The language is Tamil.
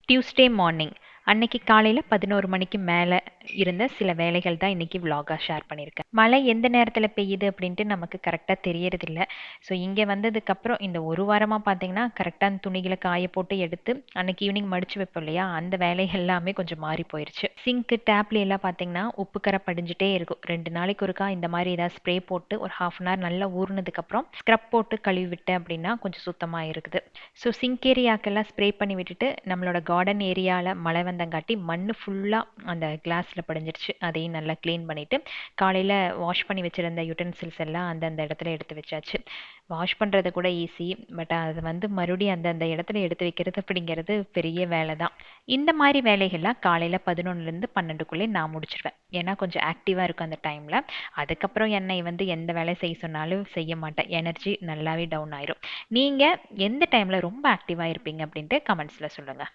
டியூஸ்டே மார்னிங் அன்னைக்கு காலையில் 11 மணிக்கு மேலே இருந்த சில வேலைகள் தான் இன்னைக்கு vlog-ஆ ஷேர் பண்ணியிருக்கேன். மழை எந்த நேரத்தில் பெய்யுது அப்படின்ட்டு நமக்கு கரெக்டாக தெரியறதில்ல. ஸோ இங்கே வந்ததுக்கப்புறம் இந்த ஒரு வாரமாக பார்த்தீங்கன்னா கரெக்டாக அந்த துணிகளை காய போட்டு எடுத்து அன்னைக்கு ஈவினிங் மடிச்சு வைப்போம் இல்லையா, அந்த வேலைகள் எல்லாமே கொஞ்சம் மாறி போயிருச்சு. சிங்க்கு டேப்ல எல்லாம் பார்த்தீங்கன்னா உப்பு கரை படிஞ்சுட்டே இருக்கும். 2 நாளைக்கு ஒருக்கா இந்த மாதிரி ஏதாவது ஸ்ப்ரே போட்டு ஒரு ½ நல்லா ஊறினதுக்கப்புறம் ஸ்க்ரப் போட்டு கழுவி விட்டேன் அப்படின்னா கொஞ்சம் சுத்தமாக இருக்குது. ஸோ சிங்க் ஏரியாக்கெல்லாம் ஸ்ப்ரே பண்ணி விட்டுட்டு நம்மளோட கார்டன் ஏரியாவில் மழை வந்தங்காட்டி மண் ஃபுல்லாக அந்த கிளாஸில் படிஞ்சிருச்சு. அதையும் நல்லா க்ளீன் பண்ணிவிட்டு காலையில் வாஷ் பண்ணி வச்சுருந்த யூட்டன்சில்ஸ் எல்லாம் அந்தந்த இடத்துல எடுத்து வச்சாச்சு. வாஷ் பண்ணுறது கூட ஈஸி, பட் அது மறுபடியும் அந்தந்த இடத்துல எடுத்து வைக்கிறது அப்படிங்கிறது பெரிய வேலை தான். இந்த மாதிரி வேலைகள்லாம் காலையில் 11லேருந்து 12க்குள்ளே நான் முடிச்சிருவேன். ஏன்னா கொஞ்சம் ஆக்டிவாக இருக்கும் அந்த டைமில். அதுக்கப்புறம் என்னை எந்த வேலை செய்ய சொன்னாலும் செய்ய மாட்டேன். எனர்ஜி நல்லாவே டவுன் ஆயிரும். நீங்கள் எந்த டைமில் ரொம்ப ஆக்டிவாக இருப்பீங்க அப்படின்ட்டு கமெண்ட்ஸில் சொல்லுங்கள்.